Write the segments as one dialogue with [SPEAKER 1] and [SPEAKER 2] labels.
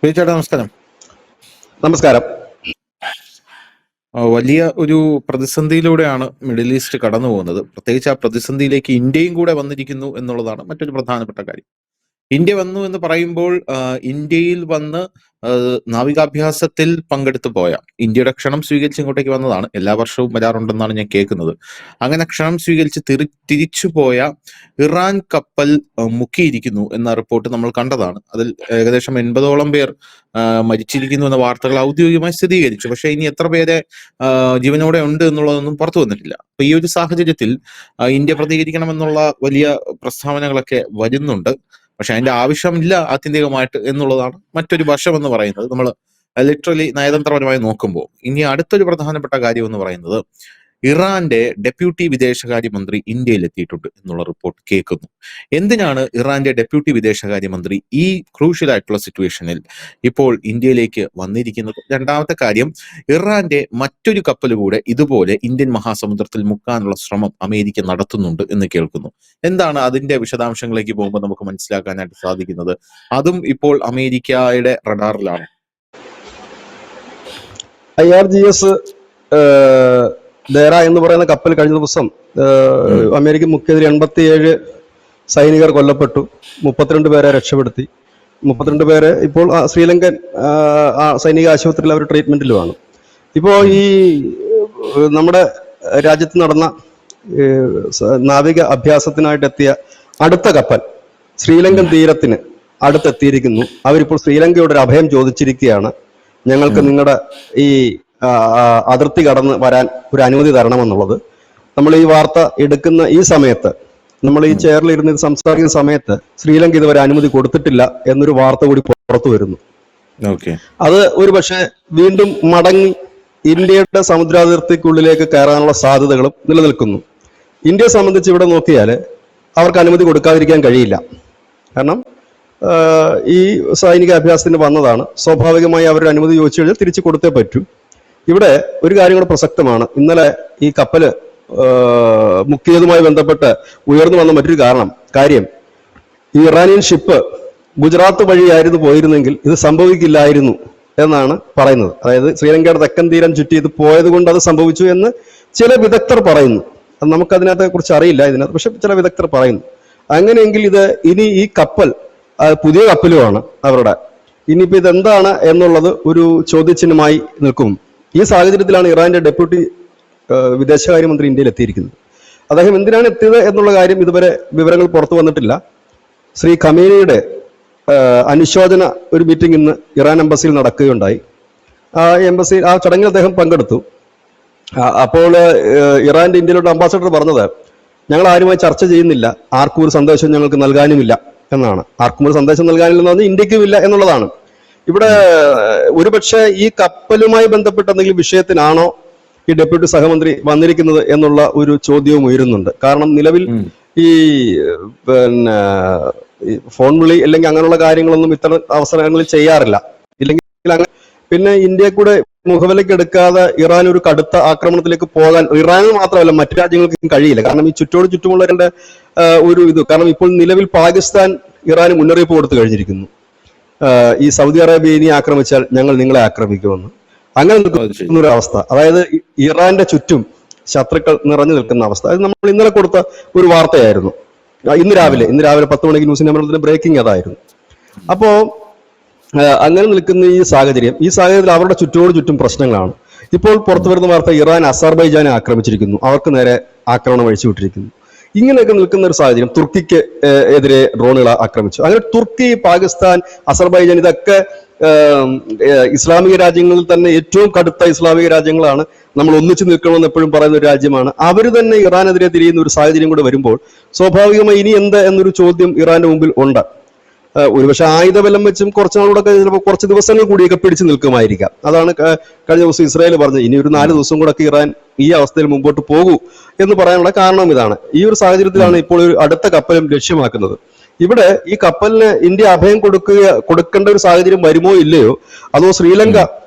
[SPEAKER 1] ചേട്ടാ നമസ്കാരം.
[SPEAKER 2] നമസ്കാരം.
[SPEAKER 1] വലിയ ഒരു പ്രതിസന്ധിയിലൂടെയാണ് മിഡിൽ ഈസ്റ്റ് കടന്നു പോകുന്നത്. പ്രത്യേകിച്ച് ആ പ്രതിസന്ധിയിലേക്ക് ഇന്ത്യയും കൂടെ വന്നിരിക്കുന്നു എന്നുള്ളതാണ് മറ്റൊരു പ്രധാനപ്പെട്ട കാര്യം. ഇന്ത്യ വന്നു എന്ന് പറയുമ്പോൾ ഇന്ത്യയിൽ വന്ന് നാവികാഭ്യാസത്തിൽ പങ്കെടുത്തു പോയ ഇന്ത്യയുടെ ക്ഷണം സ്വീകരിച്ച് ഇങ്ങോട്ടേക്ക് വന്നതാണ്. എല്ലാ വർഷവും വരാറുണ്ടെന്നാണ് ഞാൻ കേൾക്കുന്നത്. അങ്ങനെ ക്ഷണം സ്വീകരിച്ച് തിരിച്ചുപോയ ഇറാൻ കപ്പൽ മുക്കിയിരിക്കുന്നു എന്ന റിപ്പോർട്ട് നമ്മൾ കണ്ടതാണ്. അതിൽ ഏകദേശം 80ഓളം പേർ മരിച്ചിരിക്കുന്നു എന്ന വാർത്തകൾ ഔദ്യോഗികമായി സ്ഥിരീകരിച്ചു. പക്ഷേ ഇനി എത്ര പേരെ ജീവനോടെ ഉണ്ട് എന്നുള്ളതൊന്നും പുറത്തു വന്നിട്ടില്ല. അപ്പൊ ഈ ഒരു സാഹചര്യത്തിൽ ഇന്ത്യ പ്രതികരിക്കണമെന്നുള്ള വലിയ പ്രസ്താവനകളൊക്കെ വരുന്നുണ്ട്. പക്ഷെ അതിന്റെ ആവശ്യമില്ല ആത്യന്തികമായിട്ട് എന്നുള്ളതാണ് മറ്റൊരു വശം എന്ന് പറയുന്നത്. നമ്മൾ ലിറ്ററലി നയതന്ത്രപരമായി നോക്കുമ്പോൾ ഇനി അടുത്തൊരു പ്രധാനപ്പെട്ട കാര്യം എന്ന് പറയുന്നത് ഇറാന്റെ ഡെപ്യൂട്ടി വിദേശകാര്യമന്ത്രി ഇന്ത്യയിൽ എത്തിയിട്ടുണ്ട് എന്നുള്ള റിപ്പോർട്ട് കേൾക്കുന്നു. എന്തിനാണ് ഇറാന്റെ ഡെപ്യൂട്ടി വിദേശകാര്യമന്ത്രി ഈ ക്രൂഷ്യൽ ആയിട്ടുള്ള സിറ്റുവേഷനിൽ ഇപ്പോൾ ഇന്ത്യയിലേക്ക് വന്നിരിക്കുന്നത്? രണ്ടാമത്തെ കാര്യം, ഇറാന്റെ മറ്റൊരു കപ്പൽ കൂടെ ഇതുപോലെ ഇന്ത്യൻ മഹാസമുദ്രത്തിൽ മുക്കാനുള്ള ശ്രമം അമേരിക്ക നടത്തുന്നുണ്ട് എന്ന് കേൾക്കുന്നു. എന്താണ് അതിന്റെ വിശദാംശങ്ങളിലേക്ക് പോകുമ്പോൾ നമുക്ക് മനസ്സിലാക്കാനായിട്ട് സാധിക്കുന്നത്? അതും ഇപ്പോൾ അമേരിക്കയുടെ റഡാറിലാണ്.
[SPEAKER 2] IRGS ദേറ എന്ന് പറയുന്ന കപ്പൽ കഴിഞ്ഞ ദിവസം അമേരിക്ക മുഖ്യതിരി 87 സൈനികർ കൊല്ലപ്പെട്ടു, 32 പേരെ രക്ഷപ്പെടുത്തി. 32 പേര് ഇപ്പോൾ ശ്രീലങ്കൻ സൈനിക ആശുപത്രിയിൽ അവർ ട്രീറ്റ്മെന്റിലുമാണ്. ഇപ്പോൾ ഈ നമ്മുടെ രാജ്യത്ത് നടന്ന നാവിക അഭ്യാസത്തിനായിട്ട് എത്തിയ അടുത്ത കപ്പൽ ശ്രീലങ്കൻ തീരത്തിന് അടുത്തെത്തിയിരിക്കുന്നു. അവരിപ്പോൾ ശ്രീലങ്കയോട് ഒരു അഭയം ചോദിച്ചിരിക്കുകയാണ്. ഞങ്ങൾക്ക് നിങ്ങളുടെ ഈ അതിർത്തി കടന്ന് വരാൻ ഒരു അനുമതി തരണമെന്നുള്ളത്. നമ്മൾ ഈ വാർത്ത എടുക്കുന്ന ഈ സമയത്ത്, നമ്മൾ ഈ ചെയറിൽ ഇരുന്ന് സംസാരിക്കുന്ന സമയത്ത് ശ്രീലങ്ക ഇതുവരെ അനുമതി കൊടുത്തിട്ടില്ല എന്നൊരു വാർത്ത കൂടി പുറത്തു വരുന്നു. അത് ഒരു പക്ഷേ വീണ്ടും മടങ്ങി ഇന്ത്യയുടെ സമുദ്രാതിർത്തിക്കുള്ളിലേക്ക് കയറാനുള്ള സാധ്യതകളും നിലനിൽക്കുന്നു. ഇന്ത്യയെ സംബന്ധിച്ച് ഇവിടെ നോക്കിയാൽ അവർക്ക് അനുമതി കൊടുക്കാതിരിക്കാൻ കഴിയില്ല. കാരണം ഈ സൈനിക അഭ്യാസത്തിന് വന്നതാണ്. സ്വാഭാവികമായി അവരുടെ അനുമതി ചോദിച്ചു കഴിഞ്ഞാൽ തിരിച്ചു കൊടുത്തേ പറ്റൂ. ഇവിടെ ഒരു കാര്യം കൂടെ പ്രസക്തമാണ്. ഇന്നലെ ഈ കപ്പല് മുക്കിയതുമായി ബന്ധപ്പെട്ട് ഉയർന്നു വന്ന മറ്റൊരു കാര്യം ഈ ഇറാനിയൻ ഷിപ്പ് ഗുജറാത്ത് വഴിയായിരുന്നു പോയിരുന്നെങ്കിൽ ഇത് സംഭവിക്കില്ലായിരുന്നു എന്നാണ് പറയുന്നത്. അതായത് ശ്രീലങ്കയുടെ തെക്കൻ തീരം ചുറ്റി ഇത് പോയത് കൊണ്ട് അത് സംഭവിച്ചു എന്ന് ചില വിദഗ്ധർ പറയുന്നു. അത് നമുക്കതിനകത്തെ കുറിച്ച് അറിയില്ല ഇതിനകത്ത്, പക്ഷെ ചില വിദഗ്ധർ പറയുന്നു. അങ്ങനെയെങ്കിൽ ഇത് ഇനി ഈ കപ്പൽ പുതിയ കപ്പലുമാണ് അവരുടെ. ഇനിയിപ്പോൾ ഇതെന്താണ് എന്നുള്ളത് ഒരു ചോദ്യചിഹ്നമായി നിൽക്കും. ഈ സാഹചര്യത്തിലാണ് ഇറാന്റെ ഡെപ്യൂട്ടി വിദേശകാര്യമന്ത്രി ഇന്ത്യയിൽ എത്തിയിരിക്കുന്നത്. അദ്ദേഹം എന്തിനാണ് എത്തിയത് എന്നുള്ള കാര്യം ഇതുവരെ വിവരങ്ങൾ പുറത്തു വന്നിട്ടില്ല. ശ്രീ ഖമേനിയുടെ അനുശോചന ഒരു മീറ്റിംഗ് ഇന്ന് ഇറാൻ എംബസിയിൽ നടക്കുകയുണ്ടായി. ആ ചടങ്ങിൽ അദ്ദേഹം പങ്കെടുത്തു. അപ്പോൾ ഇറാന്റെ ഇന്ത്യയിലുള്ള അംബാസഡർ പറഞ്ഞത്, ഞങ്ങൾ ആരുമായി ചർച്ച ചെയ്യുന്നില്ല, ആർക്കും ഒരു സന്ദേശം ഞങ്ങൾക്ക് നൽകാനുമില്ല എന്നാണ്. ആർക്കും ഒരു സന്ദേശം നൽകാനില്ലെന്ന് പറഞ്ഞാൽ ഇന്ത്യക്കുമില്ല എന്നുള്ളതാണ്. ഇവിടെ ഒരുപക്ഷെ ഈ കപ്പലുമായി ബന്ധപ്പെട്ട എന്തെങ്കിലും വിഷയത്തിനാണോ ഈ ഡെപ്യൂട്ടി സഹമന്ത്രി വന്നിരിക്കുന്നത് എന്നുള്ള ഒരു ചോദ്യവും ഉയരുന്നുണ്ട്. കാരണം നിലവിൽ ഈ ഫോൺ വിളി അല്ലെങ്കിൽ അങ്ങനെയുള്ള കാര്യങ്ങളൊന്നും ഇത്തരം അവസരങ്ങളിൽ ചെയ്യാറില്ല. ഇല്ലെങ്കിൽ പിന്നെ ഇന്ത്യയെ കൂടെ മുഖവിലേക്ക് എടുക്കാതെ ഇറാൻ ഒരു കടുത്ത ആക്രമണത്തിലേക്ക് പോകാൻ ഇറാന് മാത്രമല്ല മറ്റു രാജ്യങ്ങൾക്കും കഴിയില്ല. കാരണം ഈ ചുറ്റുമുള്ളവരുടെ ഒരു കാരണം ഇപ്പോൾ നിലവിൽ പാകിസ്ഥാൻ ഇറാന് മുന്നറിയിപ്പ് കൊടുത്തു കഴിഞ്ഞിരിക്കുന്നു, ഈ സൗദി അറേബ്യ ഇനി ആക്രമിച്ചാൽ ഞങ്ങൾ നിങ്ങളെ ആക്രമിക്കുമെന്ന്. അങ്ങനെ നിൽക്കുന്ന ഒരു അവസ്ഥ, അതായത് ഇറാന്റെ ചുറ്റും ശത്രുക്കൾ നിറഞ്ഞു നിൽക്കുന്ന അവസ്ഥ. അത് നമ്മൾ ഇന്നലെ കൊടുത്ത ഒരു വാർത്തയായിരുന്നു. ഇന്ന് രാവിലെ 10 മണിക്ക് ന്യൂസ് നമ്പറിന്റെ ബ്രേക്കിംഗ് അതായിരുന്നു. അപ്പോ അങ്ങനെ നിൽക്കുന്ന ഈ സാഹചര്യത്തിൽ അവരുടെ ചുറ്റും പ്രശ്നങ്ങളാണ്. ഇപ്പോൾ പുറത്തു വരുന്ന വാർത്ത ഇറാൻ അസർബൈജാനെ ആക്രമിച്ചിരിക്കുന്നു, അവർക്ക് നേരെ ആക്രമണം അഴിച്ചുവിട്ടിരിക്കുന്നു. ഇങ്ങനെയൊക്കെ നിൽക്കുന്ന ഒരു സാഹചര്യം. തുർക്കിക്ക് എതിരെ ഡ്രോണുകൾ ആക്രമിച്ചു. അങ്ങനെ തുർക്കി, പാകിസ്ഥാൻ, അസർബൈജാൻ ഇതൊക്കെ ഇസ്ലാമിക രാജ്യങ്ങളിൽ തന്നെ ഏറ്റവും കടുത്ത ഇസ്ലാമിക രാജ്യങ്ങളാണ്. നമ്മൾ ഒന്നിച്ചു നിൽക്കണമെന്ന് എപ്പോഴും പറയുന്ന ഒരു രാജ്യമാണ്. അവർ തന്നെ ഇറാനെതിരെ തിരിയുന്ന ഒരു സാഹചര്യം കൂടെ വരുമ്പോൾ സ്വാഭാവികമായി ഇനി എന്ത് എന്നൊരു ചോദ്യം ഇറാന്റെ മുമ്പിൽ ഉണ്ട്. ഒരുപക്ഷെ ആയുധബലം വെച്ചും കുറച്ചുനാളൂടെ ചിലപ്പോൾ കുറച്ച് ദിവസങ്ങൾ കൂടിയൊക്കെ പിടിച്ചു നിൽക്കുമായിരിക്കാം. അതാണ് കഴിഞ്ഞ ദിവസം ഇസ്രായേൽ പറഞ്ഞത്, ഇനി ഒരു 4 ദിവസം കൂടെ ഇറാൻ ഈ അവസ്ഥയിൽ മുമ്പോട്ട് പോകൂ എന്ന് പറയാനുള്ള കാരണം ഇതാണ്. ഈ ഒരു സാഹചര്യത്തിലാണ് ഇപ്പോൾ ഒരു അടുത്ത കപ്പലും ലക്ഷ്യമാക്കുന്നത്. ഇവിടെ ഈ കപ്പലിന് ഇന്ത്യ അഭയം കൊടുക്കേണ്ട ഒരു സാഹചര്യം വരുമോ ഇല്ലയോ, അതോ ശ്രീലങ്ക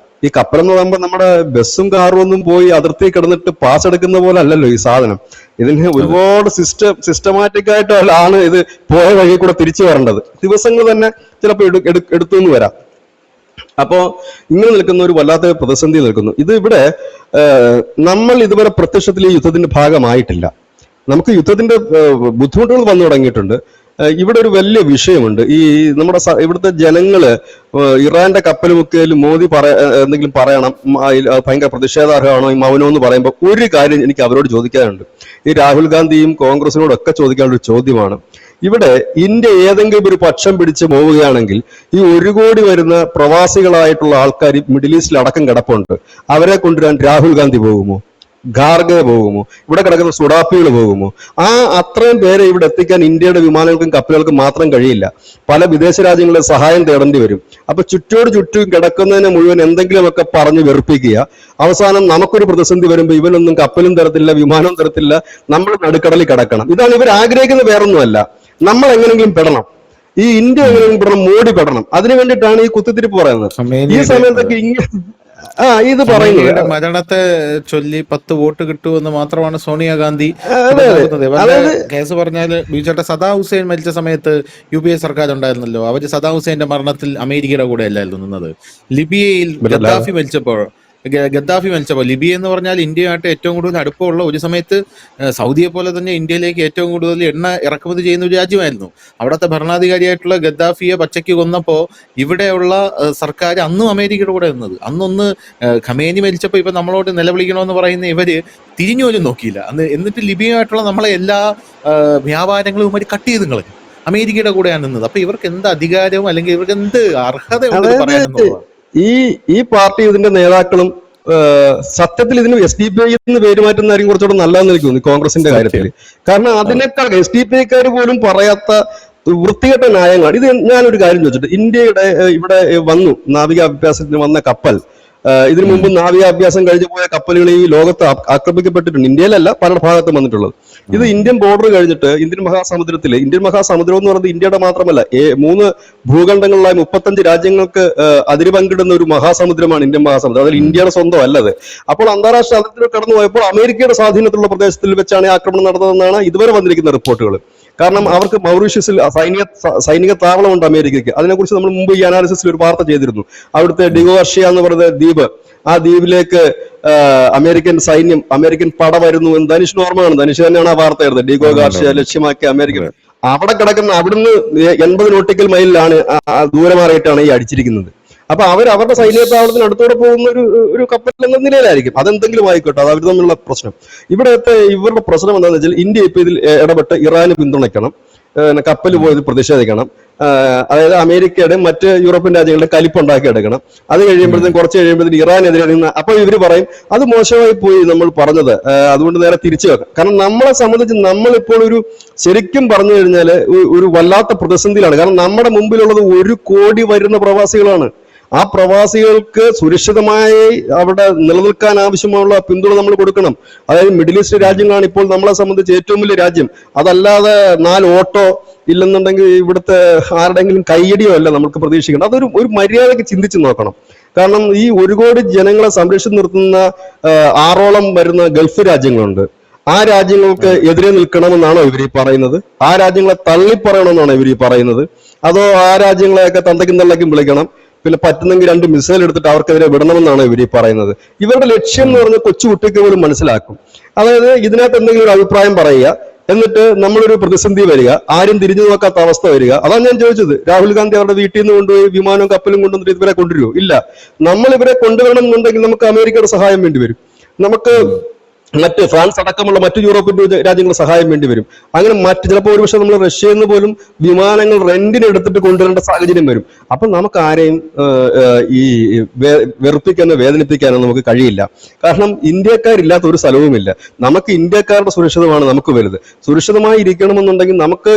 [SPEAKER 2] ഈ കപ്പലെന്ന് പറയുമ്പോൾ നമ്മുടെ ബസ്സും കാറും ഒന്നും പോയി അതിർത്തി കിടന്നിട്ട് പാസ് എടുക്കുന്ന പോലെ അല്ലല്ലോ ഈ സാധനം. ഇതിന് ഒരുപാട് സിസ്റ്റമാറ്റിക് ആയിട്ടാണ് ഇത് പോയ വഴി കൂടെ തിരിച്ചു വരേണ്ടത്. ദിവസങ്ങൾ തന്നെ ചിലപ്പോൾ എടുത്തു എന്ന് വരാം. അപ്പോ ഇങ്ങനെ നിൽക്കുന്ന ഒരു വല്ലാത്ത പ്രതിസന്ധി നിൽക്കുന്നു. ഇത് ഇവിടെ നമ്മൾ ഇതുവരെ പ്രത്യക്ഷത്തിൽ ഈ യുദ്ധത്തിന്റെ ഭാഗമായിട്ടില്ല. നമുക്ക് യുദ്ധത്തിന്റെ ബുദ്ധിമുട്ടുകൾ വന്നു തുടങ്ങിയിട്ടുണ്ട്. ഇവിടെ ഒരു വലിയ വിഷയമുണ്ട്. ഈ നമ്മുടെ ഇവിടുത്തെ ജനങ്ങള് ഇറാന്റെ കപ്പൽ മുക്കിയതിൽ മോദി എന്തെങ്കിലും പറയണം, ഭയങ്കര പ്രതിഷേധാർഹമാണോ ഈ മൗനം എന്ന് പറയുമ്പോൾ ഒരു കാര്യം എനിക്ക് അവരോട് ചോദിക്കാനുണ്ട്. ഈ രാഹുൽ ഗാന്ധിയും കോൺഗ്രസിനോടൊക്കെ ചോദിക്കാനുള്ള ഒരു ചോദ്യമാണ്. ഇവിടെ ഇന്ത്യ ഏതെങ്കിലും ഒരു പക്ഷം പിടിച്ച് പോവുകയാണെങ്കിൽ ഈ 1 കോടി വരുന്ന പ്രവാസികളായിട്ടുള്ള ആൾക്കാർ മിഡിൽ ഈസ്റ്റിൽ അടക്കം കിടപ്പുണ്ട്. അവരെ കൊണ്ടുവരാൻ രാഹുൽ ഗാന്ധി പോകുമോ? ഖാർഗെ പോകുമോ? ഇവിടെ കിടക്കുന്ന സുഡാപ്പികൾ പോകുമോ? അത്രയും പേരെ ഇവിടെ എത്തിക്കാൻ ഇന്ത്യയുടെ വിമാനങ്ങൾക്കും കപ്പലുകൾക്കും മാത്രം കഴിയില്ല. പല വിദേശ രാജ്യങ്ങളുടെ സഹായം തേടേണ്ടി വരും. അപ്പൊ ചുറ്റോട് ചുറ്റും കിടക്കുന്നതിനെ മുഴുവൻ എന്തെങ്കിലുമൊക്കെ പറഞ്ഞ് വെറുപ്പിക്കുക. അവസാനം നമുക്കൊരു പ്രതിസന്ധി വരുമ്പോൾ ഇവനൊന്നും കപ്പലും തരത്തില്ല, വിമാനവും തരത്തില്ല, നമ്മൾ നടുക്കടലിൽ കിടക്കണം. ഇതാണ് ഇവർ ആഗ്രഹിക്കുന്നത്, വേറൊന്നുമല്ല. നമ്മൾ എങ്ങനെങ്കിലും പെടണം, ഈ ഇന്ത്യ എങ്ങനെയെങ്കിലും പെടണം, മോഡി പെടണം. അതിനു വേണ്ടിയിട്ടാണ് ഈ കുത്തിത്തിരിപ്പ് പറയുന്നത്. ഈ സമയത്തൊക്കെ ഇത് പറയുന്നത്
[SPEAKER 1] മരണത്തെ ചൊല്ലി 10 വോട്ട് കിട്ടുമെന്ന് മാത്രമാണ് സോണിയാഗാന്ധി കേസ് പറഞ്ഞാല്. ബിജെപി സദാം ഹുസൈൻ മരിച്ച സമയത്ത് UPA സർക്കാർ ഉണ്ടായിരുന്നല്ലോ, അവര് സദാം ഹുസൈന്റെ മരണത്തിൽ അമേരിക്കയുടെ കൂടെ അല്ലായിരുന്നു നിന്നത്. ലിബിയയിൽ ഗദ്ദാഫി മരിച്ചപ്പോൾ ലിബിയ എന്ന് പറഞ്ഞാൽ ഇന്ത്യയുമായിട്ട് ഏറ്റവും കൂടുതൽ അടുപ്പമുള്ള, ഒരു സമയത്ത് സൗദിയെ പോലെ തന്നെ ഇന്ത്യയിലേക്ക് ഏറ്റവും കൂടുതൽ എണ്ണ ഇറക്കുമതി ചെയ്യുന്ന ഒരു രാജ്യമായിരുന്നു. അവിടുത്തെ ഭരണാധികാരിയായിട്ടുള്ള ഗദ്ദാഫിയെ പച്ചയ്ക്ക് കൊന്നപ്പോൾ ഇവിടെയുള്ള സർക്കാർ അന്നും അമേരിക്കയുടെ കൂടെ നിന്നത്. അന്നൊന്ന് ഖമേനി മരിച്ചപ്പോൾ ഇപ്പൊ നമ്മളോട് നിലവിളിക്കണമെന്ന് പറയുന്ന ഇവര് തിരിഞ്ഞു പോലും നോക്കിയില്ല അന്ന്. എന്നിട്ട് ലിബിയയുമായിട്ടുള്ള നമ്മളെ എല്ലാ വ്യാപാരങ്ങളും ഇവർ കട്ട് ചെയ്ത് കളഞ്ഞു. അമേരിക്കയുടെ കൂടെയാണ് നിന്നത്. അപ്പൊ ഇവർക്ക് എന്ത് അധികാരവും അല്ലെങ്കിൽ ഇവർക്ക് എന്ത് അർഹത പറയാനെന്നുള്ളതാണ്.
[SPEAKER 2] ഈ പാർട്ടി ഇതിന്റെ നേതാക്കളും സത്യത്തിൽ ഇതിന് SDPI എന്ന് പേര് മാറ്റുന്നതായിരിക്കും കുറച്ചുകൂടെ നല്ലതെന്ന് എനിക്ക് തോന്നി കോൺഗ്രസിന്റെ കാര്യത്തിൽ. കാരണം അതിനേക്കാൾ SDPIക്കാർ പോലും പറയാത്ത വൃത്തികെട്ട ന്യായങ്ങളാണ് ഇത്. ഞാനൊരു കാര്യം ചോദിച്ചിട്ട്, ഇന്ത്യയുടെ ഇവിടെ വന്നു നാവികാഭ്യാസത്തിന് വന്ന കപ്പൽ, ഇതിനു മുമ്പ് നാവികാഭ്യാസം കഴിഞ്ഞു പോയ കപ്പലുകൾ ഈ ലോകത്ത് ആക്രമിക്കപ്പെട്ടിട്ടുണ്ട്. ഇന്ത്യയിലല്ല, പല ഭാഗത്തും വന്നിട്ടുള്ളത്. ഇത് ഇന്ത്യൻ ബോർഡർ കഴിഞ്ഞിട്ട് ഇന്ത്യൻ മഹാസമുദ്രത്തില്, ഇന്ത്യൻ മഹാസമുദ്രം എന്ന് പറയുന്നത് ഇന്ത്യയുടെ മാത്രമല്ല, 3 ഭൂഖണ്ഡങ്ങളിലായി 35 രാജ്യങ്ങൾക്ക് അതിര് പങ്കിടുന്ന ഒരു മഹാസമുദ്രമാണ് ഇന്ത്യൻ മഹാസമുദ്രം. അതിൽ ഇന്ത്യയുടെ സ്വന്തം അല്ലത്. അപ്പോൾ അന്താരാഷ്ട്ര അതിർത്തിയിൽ കടന്നു പോയപ്പോൾ അമേരിക്കയുടെ സ്വാധീനത്തിലുള്ള പ്രദേശത്തിൽ വെച്ചാണ് ആക്രമണം നടന്നതെന്നാണ് ഇതുവരെ വന്നിരിക്കുന്ന റിപ്പോർട്ടുകൾ. കാരണം അവർക്ക് മൗറീഷ്യസിൽ സൈനിക താവളമുണ്ട് അമേരിക്കയ്ക്ക്. അതിനെക്കുറിച്ച് നമ്മൾ മുമ്പ് ഈ അനാലിസിസിൽ ഒരു വാർത്ത ചെയ്തിരുന്നു. അവിടുത്തെ ഡിഗോർഷ്യ എന്ന് പറയുന്ന ദ്വീപ്, ആ ദ്വീപിലേക്ക് അമേരിക്കൻ പട വരുന്നു എന്ന് ധനുഷിന് ഓർമ്മയാണ്. ധനുഷ് തന്നെയാണ് ആ വാർത്ത എഴുതുന്നത്. ഡിഗോ ഗാർഷ്യ ലക്ഷ്യമാക്കി അമേരിക്കൻ അവിടെ കിടക്കുന്ന, അവിടുന്ന് 80 നോട്ടിക്കൽ മൈലിലാണ് ദൂരമാറിയിട്ടാണ് ഈ അടിച്ചിരിക്കുന്നത്. അപ്പൊ അവരുടെ സൈനിക താവളത്തിന് അടുത്തോടെ പോകുന്ന ഒരു കപ്പൽ എന്ന നിലയിലായിരിക്കും. അതെന്തെങ്കിലും ആയിക്കോട്ടെ, അത് അവർ തമ്മിലുള്ള പ്രശ്നം. ഇവിടുത്തെ ഇവരുടെ പ്രശ്നം എന്താണെന്ന് വെച്ചാൽ ഇന്ത്യ ഇപ്പൊ ഇതിൽ ഇടപെട്ട് ഇറാന് പിന്തുണയ്ക്കണം, കപ്പൽ പോയത് പ്രതിഷേധിക്കണം, അതായത് അമേരിക്കയുടെ മറ്റ് യൂറോപ്യൻ രാജ്യങ്ങളുടെ കലിപ്പുണ്ടാക്കി എടുക്കണം. അത് കഴിയുമ്പോഴത്തേക്കും കുറച്ച് കഴിയുമ്പോഴത്തേക്കും ഇറാനെതിരെ നിന്ന് അപ്പോൾ ഇവർ പറയും അത് മോശമായി പോയി നമ്മൾ പറഞ്ഞത്, അതുകൊണ്ട് നേരെ തിരിച്ചു വെക്കാം. കാരണം നമ്മളെ സംബന്ധിച്ച് നമ്മളിപ്പോൾ ശരിക്കും പറഞ്ഞു കഴിഞ്ഞാൽ ഒരു വല്ലാത്ത പ്രതിസന്ധിയിലാണ്. കാരണം നമ്മുടെ മുമ്പിലുള്ളത് 1 കോടി വരുന്ന പ്രവാസികളാണ്. ആ പ്രവാസികൾക്ക് സുരക്ഷിതമായി അവിടെ നിലനിൽക്കാൻ ആവശ്യമുള്ള പിന്തുണ നമ്മൾ കൊടുക്കണം. അതായത് മിഡിൽ ഈസ്റ്റ് രാജ്യങ്ങളാണ് ഇപ്പോൾ നമ്മളെ സംബന്ധിച്ച് ഏറ്റവും വലിയ രാജ്യം. അതല്ലാതെ 4 ഓട്ടോ ഇല്ലെന്നുണ്ടെങ്കിൽ ഇവിടുത്തെ ആരുടെങ്കിലും കയ്യടിയോ അല്ല നമുക്ക് പ്രതീക്ഷിക്കണം. അതൊരു മര്യാദയ്ക്ക് ചിന്തിച്ച് നോക്കണം. കാരണം ഈ 1 കോടി ജനങ്ങളെ സംരക്ഷിച്ചു നിർത്തുന്ന 6ഓളം വരുന്ന ഗൾഫ് രാജ്യങ്ങളുണ്ട്. ആ രാജ്യങ്ങൾക്ക് എതിരെ നിൽക്കണമെന്നാണോ ഇവർ പറയുന്നത്? ആ രാജ്യങ്ങളെ തള്ളിപ്പറയണമെന്നാണോ ഇവർ പറയുന്നത്? അതോ ആ രാജ്യങ്ങളെയൊക്കെ തന്തയ്ക്കും തള്ളയ്ക്കും വിളിക്കണം, പിന്നെ പറ്റുന്നെങ്കിൽ 2 മിസൈൽ എടുത്തിട്ട് അവർക്കെതിരെ വിടണമെന്നാണ് ഇവർ പറയുന്നത്? ഇവരുടെ ലക്ഷ്യം എന്ന് പറഞ്ഞാൽ കൊച്ചു കുട്ടിക്ക് പോലും മനസ്സിലാക്കും. അതായത് ഇതിനകത്ത് എന്തെങ്കിലും ഒരു അഭിപ്രായം പറയുക, എന്നിട്ട് നമ്മളൊരു പ്രതിസന്ധി വരിക, ആരും തിരിഞ്ഞു നോക്കാത്ത അവസ്ഥ വരിക. അതാണ് ഞാൻ ചോദിച്ചത്. രാഹുൽ ഗാന്ധി അവരുടെ വീട്ടിൽ നിന്ന് കൊണ്ടുപോയി വിമാനവും കപ്പലും കൊണ്ടുവന്നിട്ട് ഇവരെ കൊണ്ടുവരുമോ? ഇല്ല. നമ്മൾ ഇവരെ കൊണ്ടുവരണം എന്നുണ്ടെങ്കിൽ നമുക്ക് അമേരിക്കയുടെ സഹായം വേണ്ടി വരും, നമുക്ക് മറ്റ് ഫ്രാൻസ് അടക്കമുള്ള മറ്റു യൂറോപ്യൻ രാജ്യങ്ങളുടെ സഹായം വേണ്ടി വരും. അങ്ങനെ ചിലപ്പോൾ ഒരുപക്ഷെ നമ്മൾ റഷ്യയിൽ നിന്ന് പോലും വിമാനങ്ങൾ റെന്റിന് എടുത്തിട്ട് കൊണ്ടുവരേണ്ട സാഹചര്യം വരും. അപ്പൊ നമുക്ക് ആരെയും ഈ വെറുപ്പിക്കാനോ വേദനിപ്പിക്കാനോ നമുക്ക് കഴിയില്ല. കാരണം ഇന്ത്യക്കാരില്ലാത്ത ഒരു സ്ഥലവുമില്ല. നമുക്ക് ഇന്ത്യക്കാരുടെ സുരക്ഷിതമാണ് നമുക്ക് വലുത്. സുരക്ഷിതമായി ഇരിക്കണമെന്നുണ്ടെങ്കിൽ നമുക്ക്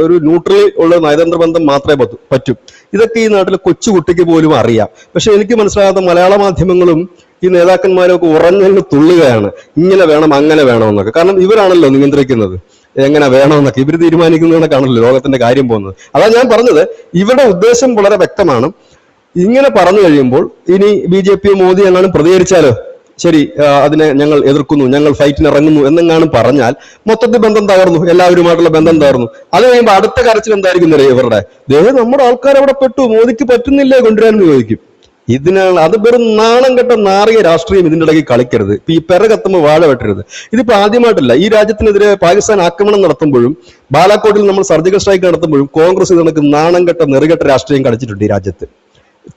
[SPEAKER 2] ഒരു ന്യൂട്രൽ ഉള്ള നയതന്ത്ര ബന്ധം മാത്രമേ പറ്റൂ. ഇതൊക്കെ ഈ നാട്ടിലെ കൊച്ചുകുട്ടിക്ക് പോലും അറിയാം. പക്ഷെ എനിക്ക് മനസ്സിലാകാത്ത മലയാള മാധ്യമങ്ങളും ഈ നേതാക്കന്മാരൊക്കെ ഉറഞ്ഞു തുള്ളുകയാണ്, ഇങ്ങനെ വേണം അങ്ങനെ വേണമെന്നൊക്കെ. കാരണം ഇവരാണല്ലോ നിയന്ത്രിക്കുന്നത്, എങ്ങനെ വേണമെന്നൊക്കെ ഇവർ തീരുമാനിക്കുന്നതിനൊക്കെയാണല്ലോ ലോകത്തിന്റെ കാര്യം പോകുന്നത്. അതാ ഞാൻ പറഞ്ഞത്, ഇവരുടെ ഉദ്ദേശം വളരെ വ്യക്തമാണ്. ഇങ്ങനെ പറഞ്ഞു കഴിയുമ്പോൾ ഇനി BJP മോദി എങ്ങാനും പ്രതികരിച്ചാലോ, ശരി അതിനെ ഞങ്ങൾ എതിർക്കുന്നു, ഞങ്ങൾ ഫൈറ്റിന് ഇറങ്ങുന്നു എന്നെങ്ങാനും പറഞ്ഞാൽ മൊത്തത്തിൽ ബന്ധം തകർന്നു, എല്ലാവരുമായിട്ടുള്ള ബന്ധം തകർന്നു. അത് കഴിയുമ്പോൾ അടുത്ത കരച്ചിൽ എന്തായിരിക്കും ഇവരുടെ? നമ്മുടെ ആൾക്കാർ അവിടെ പെട്ടു, മോദിക്ക് പറ്റുന്നില്ലേ കൊണ്ടുവരാൻ ചോദിക്കും. ഇതിനാണ് അത് വെറും നാണം കെട്ട നാറിയ രാഷ്ട്രീയം ഇതിന്റെ ഇടയ്ക്ക് കളിക്കരുത്. ഇപ്പൊ ഈ പെര കത്തുമ്പോൾ വാഴ വെട്ടരുത്. ഇതിപ്പോ ആദ്യമായിട്ടല്ല. ഈ രാജ്യത്തിനെതിരെ പാകിസ്ഥാൻ ആക്രമണം നടത്തുമ്പോഴും ബാലാക്കോട്ടിൽ നമ്മൾ സർജിക്കൽ സ്ട്രൈക്ക് നടത്തുമ്പോഴും കോൺഗ്രസ് ഇത് കണക്ക് നാണം കെട്ട നെറുകെട്ട രാഷ്ട്രീയം കളിച്ചിട്ടുണ്ട് ഈ രാജ്യത്ത്.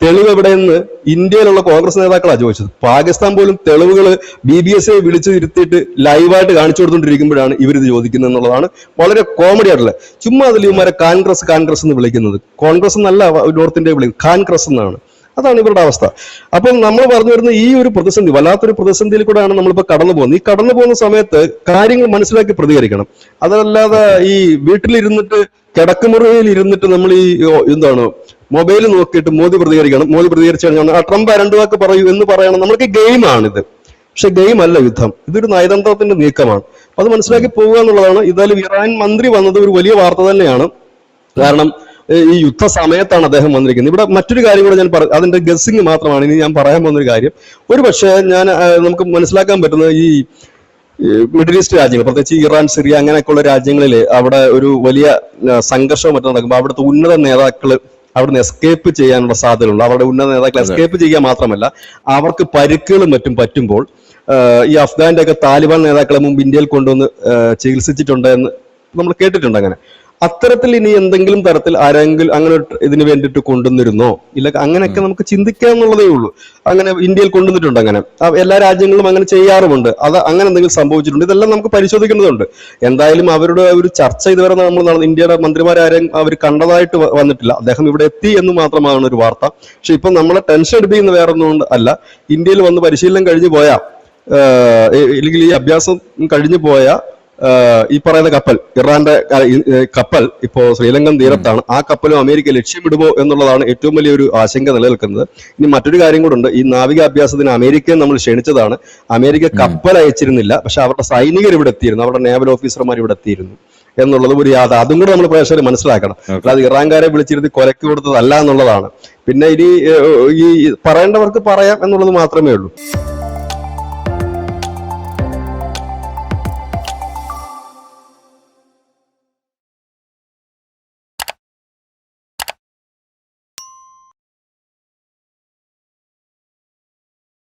[SPEAKER 2] തെളിവ് എവിടെയെന്ന് ഇന്ത്യയിലുള്ള കോൺഗ്രസ് നേതാക്കളാണ് ചോദിച്ചത്. പാകിസ്ഥാൻ പോലും തെളിവുകൾ BBSA വിളിച്ച് ഇരുത്തിയിട്ട് ലൈവായിട്ട് കാണിച്ചു കൊടുത്തോണ്ടിരിക്കുമ്പോഴാണ് ഇവരിത് ചോദിക്കുന്നത് എന്നുള്ളതാണ് വളരെ കോമഡി ആയിട്ടുള്ളത്. ചുമ്മാ അതിൽ ഇവന്മാരെ കാൻഗ്രസ് എന്ന് വിളിക്കുന്നത്. കോൺഗ്രസ് എന്നല്ല നോർത്ത് ഇന്ത്യ വിളിക്കുന്നത്, കാൻഗ്രസ് എന്നാണ്. അതാണ് ഇവരുടെ അവസ്ഥ. അപ്പം നമ്മൾ പറഞ്ഞു വരുന്ന ഈ ഒരു പ്രതിസന്ധി, വല്ലാത്തൊരു പ്രതിസന്ധിയിൽ കൂടെയാണ് നമ്മളിപ്പോൾ കടന്നു പോകുന്നത്. ഈ കടന്നു പോകുന്ന സമയത്ത് കാര്യങ്ങൾ മനസ്സിലാക്കി പ്രതികരിക്കണം. അതല്ലാതെ ഈ വീട്ടിലിരുന്നിട്ട് കിടക്കുമുറിയിൽ ഇരുന്നിട്ട് നമ്മൾ ഈ എന്താണ് മൊബൈൽ നോക്കിയിട്ട് മോദി പ്രതികരിക്കണം, മോദി പ്രതികരിച്ചു കഴിഞ്ഞാൽ ട്രംപ് രണ്ടു വാക്ക് പറയൂ എന്ന് പറയണം. നമ്മൾക്ക് ഗെയിമാണിത്. പക്ഷെ ഗെയിം അല്ല യുദ്ധം. ഇതൊരു നയതന്ത്രത്തിന്റെ നീക്കമാണ്. അപ്പൊ അത് മനസ്സിലാക്കി പോകുക എന്നുള്ളതാണ്. ഇതായാലും ഇറാൻ മന്ത്രി വന്നത് ഒരു വലിയ വാർത്ത തന്നെയാണ്. കാരണം ഈ യുദ്ധ സമയത്താണ് അദ്ദേഹം വന്നിരിക്കുന്നത്. ഇവിടെ മറ്റൊരു കാര്യം കൂടെ ഞാൻ അതിന്റെ ഗസ്സിങ് മാത്രമാണ് ഇനി ഞാൻ പറയാൻ പോകുന്ന ഒരു കാര്യം. ഒരു പക്ഷേ നമുക്ക് മനസ്സിലാക്കാൻ പറ്റുന്നത് ഈ മിഡിൽ ഈസ്റ്റ് രാജ്യങ്ങൾ, പ്രത്യേകിച്ച് ഇറാൻ, സിറിയ അങ്ങനെയൊക്കെയുള്ള രാജ്യങ്ങളിൽ അവിടെ ഒരു വലിയ സംഘർഷവും മറ്റും നടക്കുമ്പോൾ അവിടുത്തെ ഉന്നത നേതാക്കൾ അവിടുന്ന് എസ്കേപ്പ് ചെയ്യാനുള്ള സാധ്യതയുണ്ട്. അവരുടെ ഉന്നത നേതാക്കൾ എസ്കേപ്പ് ചെയ്യുക മാത്രമല്ല അവർക്ക് പരിക്കുകളും മറ്റും പറ്റുമ്പോൾ ഈ അഫ്ഗാന്റെ ഒക്കെ താലിബാൻ നേതാക്കളെ മുമ്പ് ഇന്ത്യയിൽ കൊണ്ടുവന്ന് ചികിത്സിച്ചിട്ടുണ്ട് എന്ന് നമ്മൾ കേട്ടിട്ടുണ്ട്. അങ്ങനെ അത്തരത്തിൽ ഇനി എന്തെങ്കിലും തരത്തിൽ ആരെങ്കിലും അങ്ങനെ ഇതിന് വേണ്ടിയിട്ട് കൊണ്ടുവന്നിരുന്നോ ഇല്ല, അങ്ങനെയൊക്കെ നമുക്ക് ചിന്തിക്കുക എന്നുള്ളതേ ഉള്ളൂ. അങ്ങനെ ഇന്ത്യയിൽ കൊണ്ടുവന്നിട്ടുണ്ട്. അങ്ങനെ എല്ലാ രാജ്യങ്ങളും അങ്ങനെ ചെയ്യാറുമുണ്ട്. അത് അങ്ങനെ എന്തെങ്കിലും സംഭവിച്ചിട്ടുണ്ട്. ഇതെല്ലാം നമുക്ക് പരിശോധിക്കേണ്ടതുണ്ട്. എന്തായാലും അവരുടെ ഒരു ചർച്ച ഇതുവരെ നമ്മൾ ഇന്ത്യയുടെ മന്ത്രിമാരാരും അവർ കണ്ടതായിട്ട് വന്നിട്ടില്ല. അദ്ദേഹം ഇവിടെ എത്തി എന്ന് മാത്രമാണ് ഒരു വാർത്ത. പക്ഷെ ഇപ്പം നമ്മളെ ടെൻഷൻ എടുപ്പിക്കുന്ന വേറെ ഒന്നും അല്ല. ഇന്ത്യയിൽ വന്ന് പരിശീലനം കഴിഞ്ഞു പോയ ഇല്ലെങ്കിൽ ഈ അഭ്യാസം കഴിഞ്ഞു പോയ ഈ പറയുന്ന കപ്പൽ, ഇറാന്റെ കപ്പൽ ഇപ്പോ ശ്രീലങ്കൻ തീരത്താണ്. ആ കപ്പലും അമേരിക്ക ലക്ഷ്യമിടുമോ എന്നുള്ളതാണ് ഏറ്റവും വലിയൊരു ആശങ്ക നിലനിൽക്കുന്നത്. ഇനി മറ്റൊരു കാര്യം കൂടെ ഉണ്ട്. ഈ നാവിക അഭ്യാസത്തിന് അമേരിക്കയെ നമ്മൾ ക്ഷണിച്ചതാണ്. അമേരിക്ക കപ്പൽ അയച്ചിരുന്നില്ല, പക്ഷെ അവരുടെ സൈനികർ ഇവിടെ എത്തിയിരുന്നു, അവരുടെ നേവൽ ഓഫീസർമാർ ഇവിടെ എത്തിയിരുന്നു എന്നുള്ളത് ഒരു യാഥാർത്ഥ്യം. അതും കൂടെ നമ്മൾ പ്രേക്ഷകർ മനസ്സിലാക്കണം. അല്ലാതെ ഇറാൻകാരെ വിളിച്ചിരുത്തി കൊലക്ക് കൊടുത്തതല്ല എന്നുള്ളതാണ്. പിന്നെ ഇനി ഈ പറയേണ്ടവർക്ക് പറയാം എന്നുള്ളത് മാത്രമേ ഉള്ളൂ.